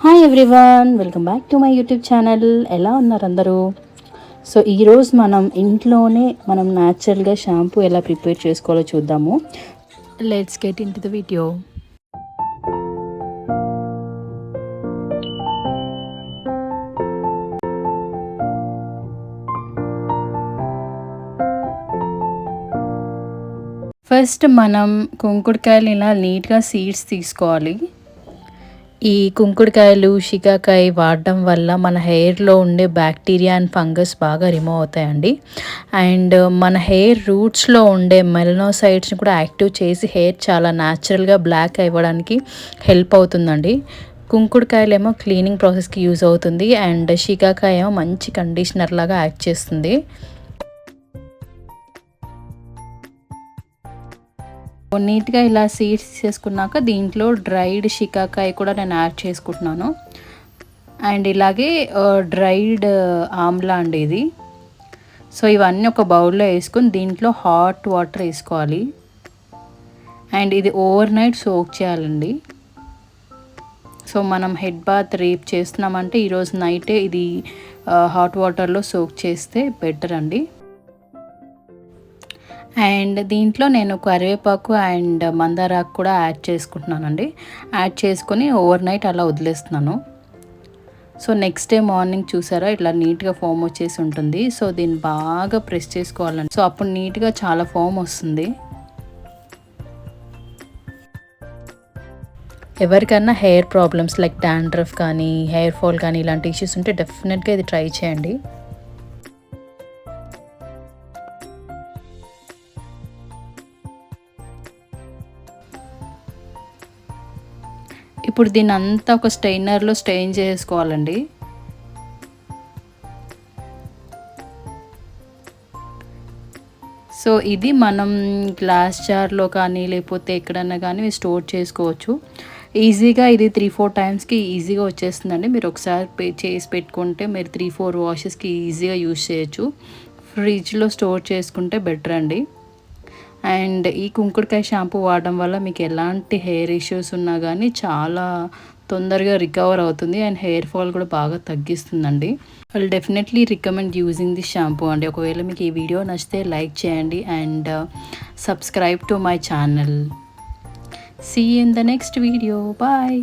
Hi everyone, welcome back to my YouTube channel. ఎలా ఉన్నారు అందరూ? సో ఈరోజు ఇంట్లోనే మనం న్యాచురల్గా షాంపూ ఎలా ప్రిపేర్ చేసుకోవాలో చూద్దాము. Let's get in to the video. First మనం కుంకుడుకాయలు ఇలా నీట్గా సీడ్స్ తీసుకోవాలి. ఈ కుంకుడుకాయలు షికాకాయ వాడడం వల్ల మన హెయిర్లో ఉండే బ్యాక్టీరియా అండ్ ఫంగస్ బాగా రిమూవ్ అవుతాయండి. అండ్ మన హెయిర్ రూట్స్లో ఉండే మెలనోసైట్స్ని కూడా యాక్టివ్ చేసి హెయిర్ చాలా న్యాచురల్గా బ్లాక్ అవ్వడానికి హెల్ప్ అవుతుందండి. కుంకుడుకాయలు ఏమో క్లీనింగ్ ప్రాసెస్కి యూజ్ అవుతుంది అండ్ షికాకాయ ఏమో మంచి కండిషనర్ లాగా యాక్ట్ చేస్తుంది. నీట్గా ఇలా సీడ్స్ చేసుకున్నాక దీంట్లో డ్రైడ్ షికాకాయ కూడా నేను యాడ్ చేసుకుంటున్నాను. అండ్ ఇలాగే డ్రైడ్ ఆమ్లా అండి ఇది. సో ఇవన్నీ ఒక బౌల్లో వేసుకొని దీంట్లో హాట్ వాటర్ వేసుకోవాలి. అండ్ ఇది ఓవర్ నైట్ సోక్ చేయాలండి. సో మనం హెడ్ బాత్ రేపు చేస్తున్నామంటే ఈరోజు నైటే ఇది హాట్ వాటర్లో సోక్ చేస్తే బెటర్ అండి. అండ్ దీంట్లో నేను కరివేపాకు అండ్ మందారాకు కూడా యాడ్ చేసుకుంటున్నానండి. యాడ్ చేసుకొని ఓవర్ నైట్ అలా వదిలేస్తున్నాను. సో నెక్స్ట్ డే మార్నింగ్ చూసారా ఇట్లా నీట్గా ఫోమ్ వచ్చేసి ఉంటుంది. సో దీన్ని బాగా ప్రెస్ చేసుకోవాలండి. సో అప్పుడు నీట్గా చాలా ఫోమ్ వస్తుంది. ఎవరికైనా హెయిర్ ప్రాబ్లమ్స్ లైక్ డాండ్రఫ్ కానీ హెయిర్ ఫాల్ కానీ ఇలాంటి ఇష్యూస్ ఉంటే డెఫినెట్గా ఇది ట్రై చేయండి. ఇప్పుడు దీన్ని అంతా ఒక స్ట్రైనర్లో స్ట్రెయిన్ చేసుకోవాలండి. సో ఇది మనం గ్లాస్ జార్లో కానీ లేకపోతే ఎక్కడన్నా కానీ స్టోర్ చేసుకోవచ్చు. ఈజీగా ఇది 3-4 టైమ్స్కి ఈజీగా వచ్చేస్తుందండి. మీరు ఒకసారి చేసి పెట్టుకుంటే మీరు 3-4 వాషెస్కి ఈజీగా యూజ్ చేయొచ్చు. ఫ్రిడ్జ్లో స్టోర్ చేసుకుంటే బెటర్ అండి. అండ్ ఈ కుంకుడుకాయ షాంపూ వాడడం వల్ల మీకు ఎలాంటి హెయిర్ ఇష్యూస్ ఉన్నా కానీ చాలా తొందరగా రికవర్ అవుతుంది అండ్ హెయిర్ ఫాల్ కూడా బాగా తగ్గిస్తుందండి. I definitely recommend using this shampoo అండి. ఒకవేళ మీకు ఈ వీడియో నచ్చితే లైక్ చేయండి and subscribe to my channel. See you in the next video. Bye.